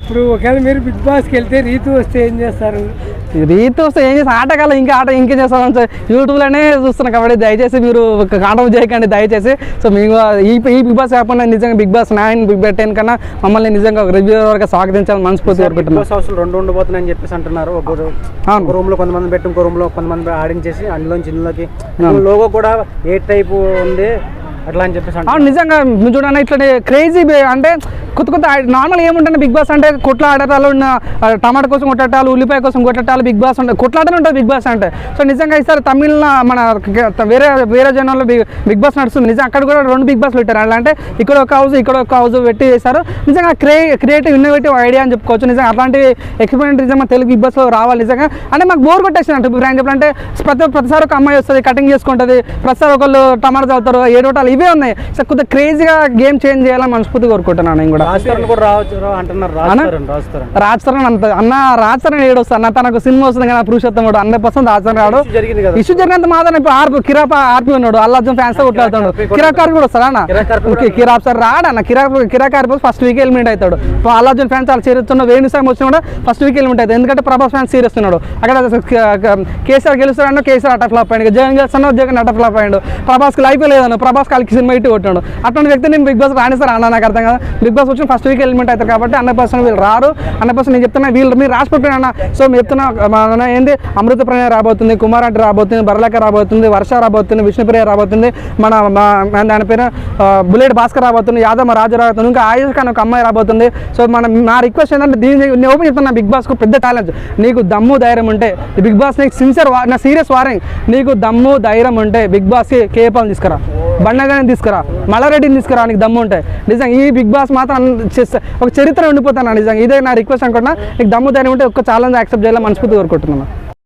ఇప్పుడు ఒకవేళ మీరు బిగ్ బాస్కి వెళ్తే రీతు వస్తే ఏం చేస్తారు? రీతు వస్తే ఏం చేస్తారు? ఆటగాళ్ళు ఇంకా ఆట ఇంకేం చేస్తాం సార్, యూట్యూబ్లోనే చూస్తున్నాం కాబట్టి దయచేసి మీరు కాంటాక్ట్ చేయకండి దయచేసి. సో మేము ఈ బిగ్ బాస్ కాకుండా నిజంగా బిగ్ బాస్ 9, బిగ్ బాస్ 10 కన్నా మమ్మల్ని నిజంగా రివ్యూ వరకు స్వాగతించాలని మనస్ఫూర్తి కోరుకుంటున్నాం. బిగ్ బాస్ హౌస్లో 2 ఉండబోతున్నాయని చెప్పేసి అంటున్నారు. ఒక రూమ్ లో కొంతమంది పెట్టి ఇంకో రూమ్ లో కొంతమంది ఆడించేసి అందులోంచి ఇందులోకి లోగో కూడా ఏ టైపు ఉంది అట్లా అని చెప్పేసి అవును. నిజంగా మీరు చూడండి ఇట్లా క్రేజీ అంటే కొత్త నార్మల్ ఏముంటుంది బిగ్ బాస్ అంటే కొట్లాడటాలు టమాటా కోసం కొట్టటాలు, ఉల్లిపాయ కోసం కొట్టటాలు బిగ్ బాస్ ఉంటుంది, కొట్లాటనే ఉంటుంది బిగ్ బాస్ అంటే. సో నిజంగా ఈసారి తమిళ మన వేరే జనాల్లో బిగ్ బాస్ నడుస్తుంది. నిజంగా అక్కడ కూడా 2 బిగ్ బాస్లు పెట్టారు. అలా అంటే ఇక్కడ ఒక హౌస్ పెట్టి చేశారు. నిజంగా క్రియేటివ్ ఇన్నోవేటివ్ ఐడియా అని చెప్పుకోవచ్చు. నిజంగా అట్లాంటి ఎక్స్పెరిమెంట్ నిజంగా తెలుగు బిగ్ బాస్లో రావాలి. నిజంగా అంటే మాకు బోర్ కొట్టేసింది అంటే ఫ్రాంక్ చెప్పాలంటే ప్రతిసారి ఒక అమ్మాయి వస్తుంది, కటింగ్ చేసుకుంటుంది, ప్రతిసారి ఒకళ్ళు టమాటా చదువుతారు, ఏడోటాలు ఇవే ఉన్నాయి. సో కొద్దిగా క్రేజీగా గేమ్ చేంజ్ చేయాలని మనస్ఫూర్తి కోరుకుంటున్నాను. నేను కూడా రాజ్ తరుణ్ అంత అన్న రాజ్ తరుణ్ ఏడొస్తా అన్న, తనకు సినిమా వస్తుంది కదా పురుషోత్తం కూడా 100% రాజ్ తరుణ్ రాడు. ఇష్యూ జరిగినంత మాత్రం ఇప్పుడు కిరాప్ ఆర్పి ఉన్నాడు, అల్లు అర్జున్ ఫ్యాన్స్ కొట్లాడుతాడు. కిరాక్ ఆర్పి కూడా వస్తాడా అన్న? కిరాప్ సార్ రాడన్న, కిరాక్ ఆర్పి ఫస్ట్ వీక్ ఎలిమినేట్ అవుతాడు. అల్లు అర్జున్ ఫ్యాన్స్ వాళ్ళు చేరుతున్న వేణుసాయం వచ్చినా కూడా ఫస్ట్ వీక్ ఎలిమినేట్ అవుతాడు. ఎందుకంటే ప్రభాస్ ఫ్యాన్స్ సీరియస్ ఉన్నాడు. అక్కడ కేసీఆర్ గెలుస్తాడు, కేసీఆర్ అట ఫ్లాప్ అయ్యాడు. జగన్ గెలుస్తున్నాడు, జగన్ అట ఫ్లాప్ అయ్యాడు. ప్రభాస్కి లైఫ్ లేదన్న, ప్రభాస్ కాలికి సినిమా ఇట్టి కొట్టాడు. అటువంటి వ్యక్తి నేను బిగ్ బాస్ రాణిస్తారు అన్న, నాకు అర్థం కదా. బిగ్ బాస్ వచ్చి ఫస్ట్ వీక్ ఎలిమెంట్ అవుతారు కాబట్టి 100% వీళ్ళు రారు. 100% నేను చెప్తున్నా వీళ్ళు మీరు రాసిపోతున్నా. సో మీరు చెప్తున్నా ఏంది, అమృత ప్రణయ్ రాబోతుంది, కుమార్ అంటే రాబోతుంది, బర్లేక రాబోతుంది, వర్ష రాబోతుంది, విష్ణుప్రియ రాబోతుంది, దాని పేరు బుల్లెట్ భాస్కర్ రాబోతుంది, యాదమ్మ రాజు రాబోతుంది, ఇంకా ఆయుష్ ఖాన్ ఒక అమ్మాయి రాబోతుంది. సో నా రిక్వెస్ట్ ఏంటంటే నేను ఓపెన్ చెప్తున్నా, బిగ్ బాస్కు పెద్ద టాలెంట్. నీకు దమ్ము ధైర్యం ఉంటే బిగ్ బాస్ నీకు నా సీరియస్ వారింగ్, నీకు దమ్ము ధైర్యం ఉంటే బిగ్ బాస్కి కేపాలను తీసుకురా, బండగానే తీసుకురా, మల్లారెడ్డిని తీసుకురా నీకు దమ్ము ఉంటే. నిజంగా ఈ బిగ్ బాస్ మాత్రం ఒక చరిత్ర ఉండిపోతాను నిజంగా. ఇదే నా రిక్వెస్ట్ అనుకుంటున్నా. నీకు దమ్ము ధైర్యం ఉంటే ఒక్క ఛాలెంజ్ యాక్సెప్ట్ చేయాలని మనస్ఫూర్తి కోరుకుంటున్నాను.